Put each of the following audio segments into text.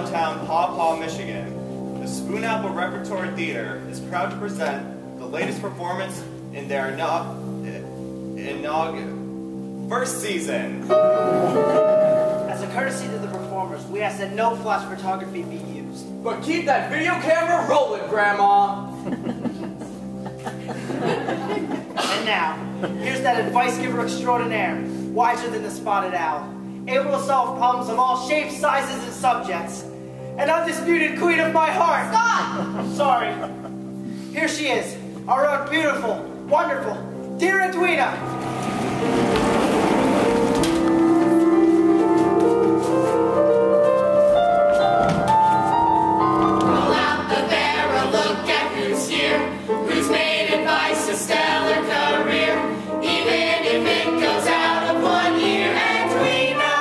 downtown Paw Paw, Michigan, the Spoonapple Repertory Theater is proud to present the latest performance in their first season. As a courtesy to the performers, we ask that no flash photography be used. But keep that video camera rolling, Grandma! And now, here's that advice giver extraordinaire, wiser than the spotted owl, able to solve problems of all shapes, sizes, and subjects. An undisputed queen of my heart. Stop! Sorry. Here she is, our own beautiful, wonderful, dear Edwina. Pull out the barrel, look at who's here, who's made advice a stellar career, even if it goes out of 1 year. Edwina,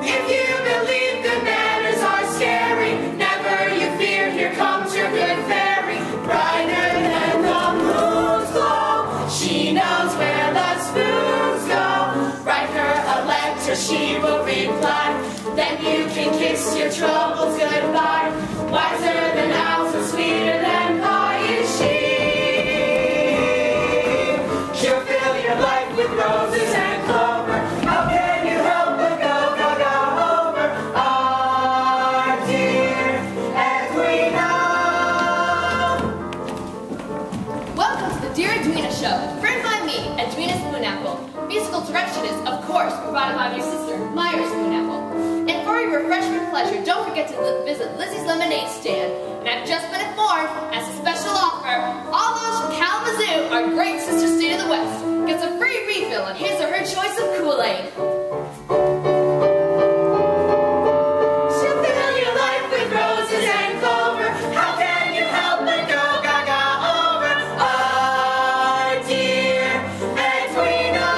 if you believe good manners are scary, never you fear, here comes your good fairy, brighter than the moon's glow. She knows where the spoons go. Write her a letter, she will reply. Then you can kiss your troubles goodbye. Wiser than owls and sweeter than pie is she. She'll fill your life with roses and clover. How can you help but go gaga over our dear Edwina? Welcome to the Dear Edwina Show, written by me, Edwina Spoonapple. Musical direction is, of course, provided by my sister, Myra Spoonapple. And for your refreshment pleasure, don't forget to visit Lizzie's Lemonade Stand. And I've just been informed, as a special offer, all those from Kalamazoo, our great sister state of the West, gets a free refill on his or her choice of Kool-Aid. She'll fill your life with roses and clover. How can you help but go gaga over our dear Edwina?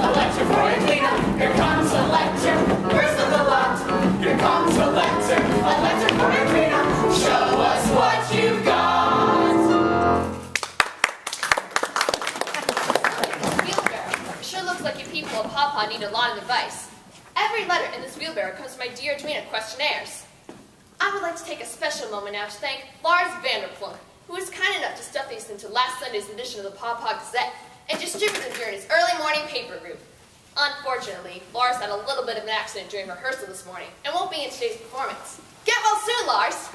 Elector for Edwina. Here comes a lecture. First of the lot. Here comes a lecture. A lecture for Edwina. Show us what you've got. Wheelbarrow. Sure looks like you people of Pawpaw need a lot of advice. Every letter in this wheelbarrow comes from my Dear Edwina questionnaires. I would like to take a special moment now to thank Lars Vanderplunk, who was kind enough to stuff these into last Sunday's edition of the Pawpaw Gazette and distribute them during his early morning paper route. Unfortunately, Lars had a little bit of an accident during rehearsal this morning and won't be in today's performance. Get well soon, Lars!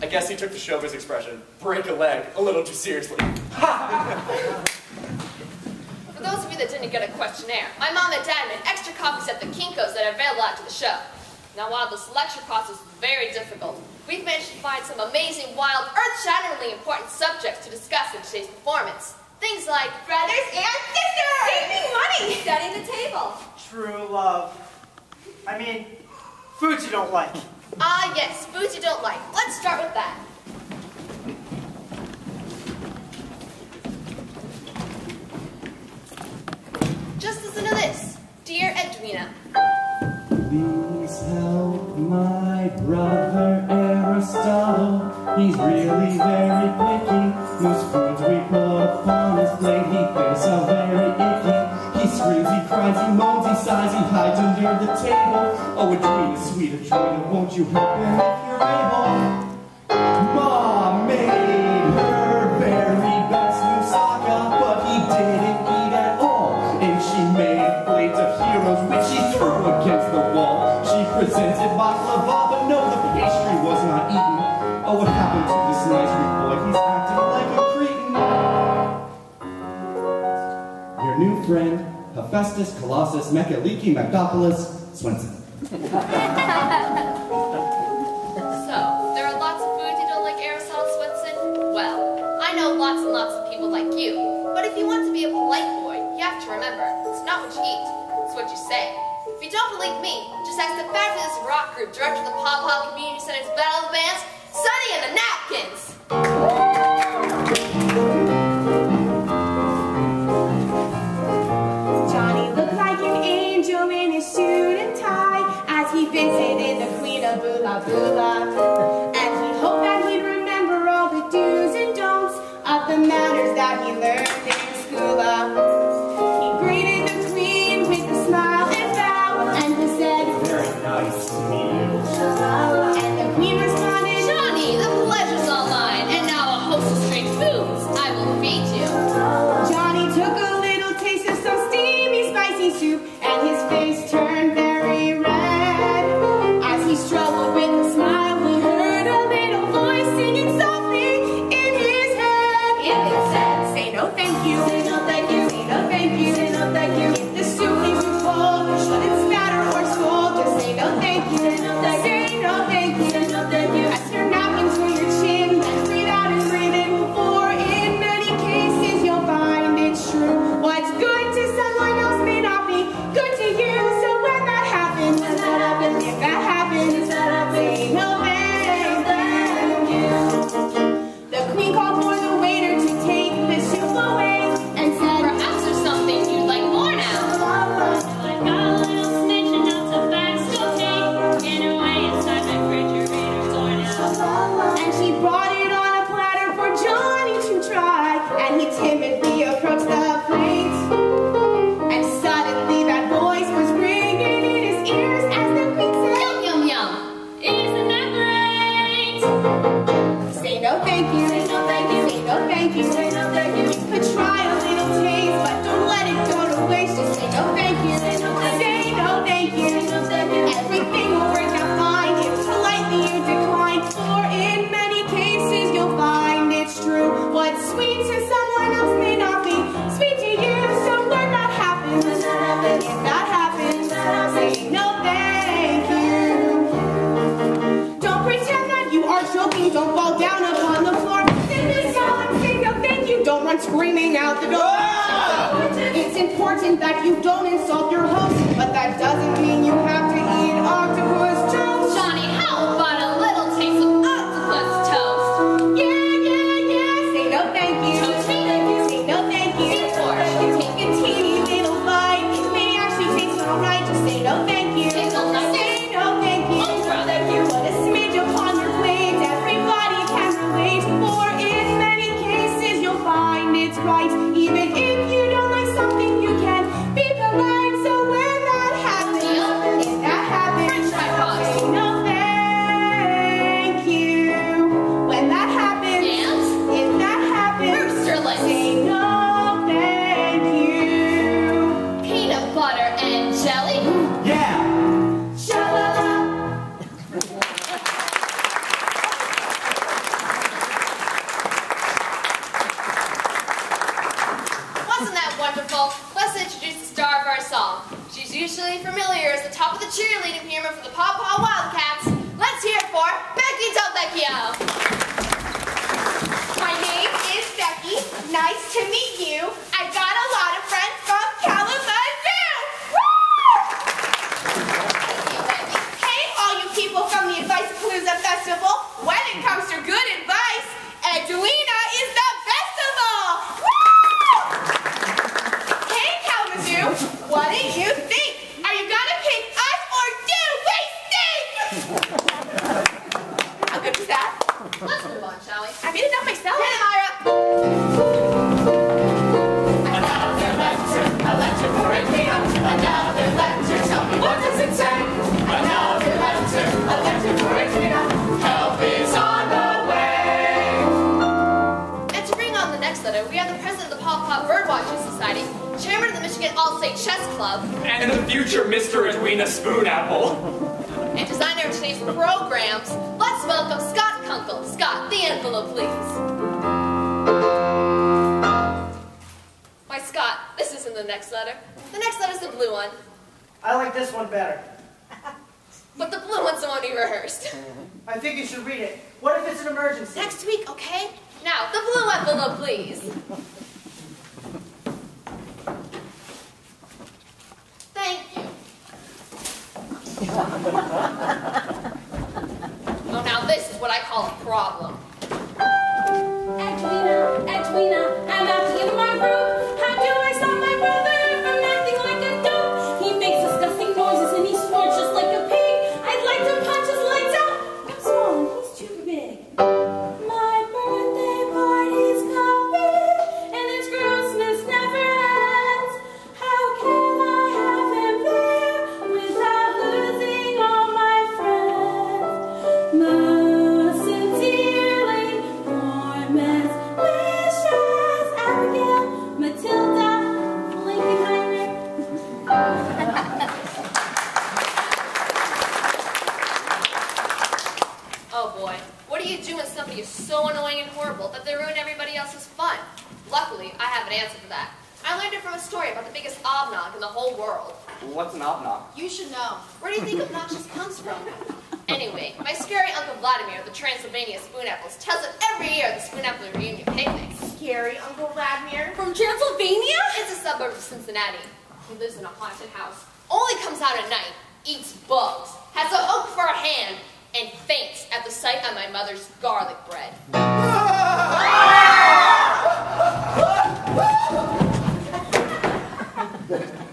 I guess he took the showbiz expression, break a leg, a little too seriously. For those of you that didn't get a questionnaire, my mom and dad made extra copies at the Kinko's that are available after the show. Now, while the selection process was very difficult, we've managed to find some amazing, wild, earth-shatteringly important subjects to discuss in today's performance. Things like Brothers and sisters! saving money, Setting the table. True love. I mean, foods you don't like. ah yes, foods you don't like. Let's start with that. Just listen to this. Dear Edwina, Please help my brother Aristotle. He's really very picky. Whose foods we put upon his plate, he thinks are very icky. He screams, he cries, he moans, he sighs, he hides under the table. Oh, Edwina, sweet Edwina, won't you help him if you're able? Mom made her very best moussaka, but he didn't eat at all. And she made plates of heroes, which she threw against the wall. She presented baklava, but no, the pastry was not eaten. Oh, what happened to this nice Greek boy? He's acting like a cretin. Your new friend, Hephaestus Colossus Mechaliki Magdopoulos Swenson. so, there are lots of foods you don't like, Aristotle Swinson? Well, I know lots and lots of people like you, but if you want to be a polite boy, you have to remember, it's not what you eat, it's what you say. If you don't believe me, just ask the fabulous rock group director of the Pawpaw Community Center's Battle of the Bands, Sonny and the Napkins! Johnny looked like an angel in his suit and tie as he visited the Queen of Bula Bula. And he hoped that he'd remember all the do's everyone screaming out the door. It's important that you don't insult your host, but that doesn't mean you have to eat octopus toast. Johnny, how about a little taste of octopus toast? Yeah. Say no thank you. Totina. Say no thank you. Torch. Take a teeny little bite. It may actually taste alright. Just say no thank you. Say no thank you. Say no thank you. Thank you. Put a smidge upon your plate. Everybody can relate. For in many cases you'll find it's right. Even if you don't like something, you can be polite. So when that happens, if that happens, French fry box. say no thank you. When that happens, And if that happens, Rooster Lips. say no thank you. Peanut butter and jelly. Yeah! Sha-la-la. Wasn't that wonderful? Let's introduce the star of our song. She's usually familiar as the top of the cheerleading pyramid for the Paw Paw Wildcats. Let's hear it for Becky Del Vecchio. My name is Becky. Nice to meet you. I've got a lot of friends from Kalamazoo. Woo! Hey, all you people from the Advice Palooza Festival. When it comes to good advice, Edwina is the best of all. Woo! Hey, Kalamazoo, what do you think? Are you gonna pick us or do we stink? How good was that? Let's move on, shall we? I made it up myself. Hit it, Myra. Another lecture for Edwina. Another lecture, tell me what does it say? Another lecture for Edwina. Help is on the way. And to bring on the next letter, we have the president of the Paw Paw Birdwatching Society, chairman of the Michigan All-State Chess Club, And the future Mr. Edwina Spoonapple. and designer of today's programs. Let's welcome Scott Kunkel. Scott, the envelope, please. Why, Scott, this isn't the next letter. The next letter's the blue one. I like this one better. But the blue one's the one we rehearsed. I think you should read it. What if it's an emergency? Next week, okay? Now, the blue envelope, please. Thank you. Oh, now this is what I call a problem. Edwina, I'm at the end of my rope. How do I stop my brother from acting like a dope? He makes disgusting noises and he snorts just like a pig. I'd like to punch his legs out. I'm small and he's too big. My birthday party's coming and its grossness never ends. How can I have him there without losing all my friends? Most sincerely, warmest wishes, Abigail, Matilda, Blinkenheimer. Oh boy, what do you do when somebody is so annoying and horrible that they ruin everybody else's fun? Luckily, I have an answer for that. I learned it from a story about the biggest obnog in the whole world. What's an obnog? You should know. Where do you think obnoxious comes from? Anyway, my scary Uncle Vladimir of the Transylvania Spoonapples tells it every year at the Spoonapple Reunion picnic. Scary Uncle Vladimir. From Transylvania? It's a suburb of Cincinnati. He lives in a haunted house. Only comes out at night, eats bugs, has a hook for a hand, and faints at the sight of my mother's garlic bread.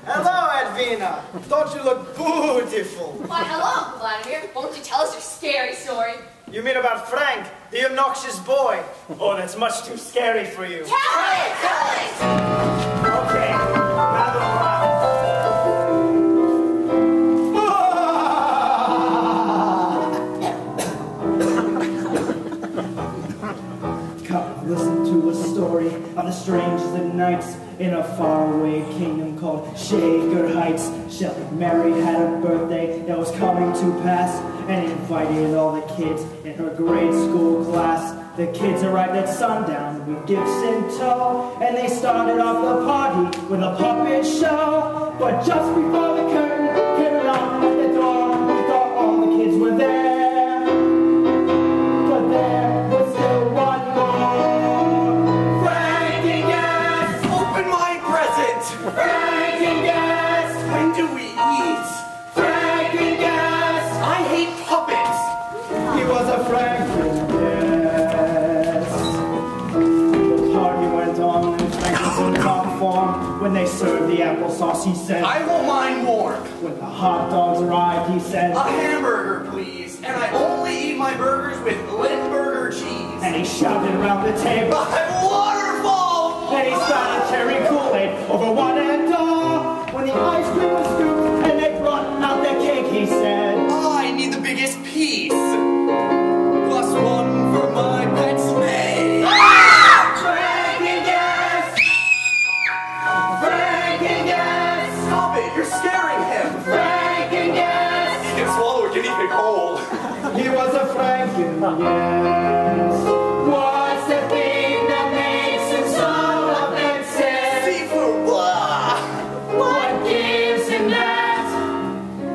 Hello, Edwina. Don't you look beautiful? Why, hello, Uncle Vladimir. Won't you tell us your scary story? You mean about Frank, the obnoxious boy? Oh, that's much too scary for you. Tell it! Tell it! Okay, gather around. Come, listen to a story of the strangest of nights in a faraway kingdom called Shaker Heights. Shelly Mary had a birthday that was coming to pass and invited all the kids in her grade school class. The kids arrived at sundown with gifts in tow, and they started off the party with a puppet show. But just before the curtain came along at the door, we thought all the kids were there. But there was still one more. Frank and applesauce, he said. I want mine warm. When the hot dogs arrived, he said. A hamburger, please. And I only eat my burgers with Lindbergh cheese. And he shouted around the table. I'm waterfall! And he started cherry Kool-Aid over one end door. When the ice cream was scooped and they brought out the cake, he said. I need the biggest piece. Plus one for my pet May. Franken gas! Franken gas! Stop it, you're scaring him. Franken gas! He can swallow a guinea pig whole. He was a Franken gas. What's the thing that makes him so offensive? Seafood, blah. What gives him that?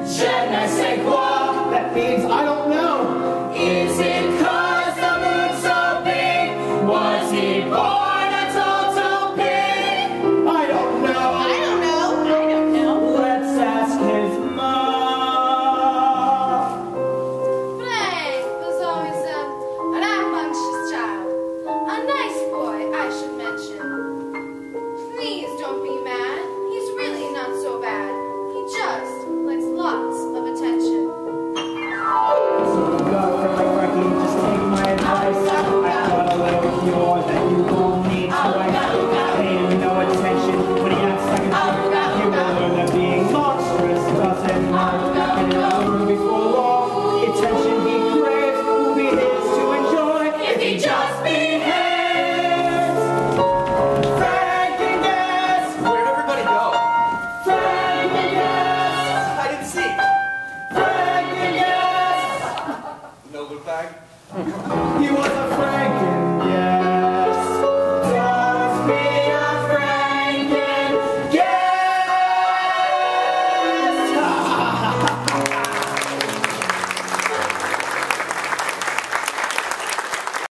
Je ne sais quoi. That means I don't know. Is it 'cause the moon's so big? Was he born a total pig? I don't know. I don't know. I don't know. Let's ask his mom. Frank was always a rambunctious child. A nice boy, I should mention. Please don't be mad. He's really not so bad. He just likes lots of attention. So go for my Frankie, just take my advice. I've got a little cure that you won't need twice. Pay him no attention when he acts like a jerk. You will learn that being monstrous doesn't hurt. And it'll learn before long. The attention he craves will be his to enjoy if he just behaves. Franken gas! Where'd everybody go? Franken gas! I didn't see. Franken gas! No look bag? He was a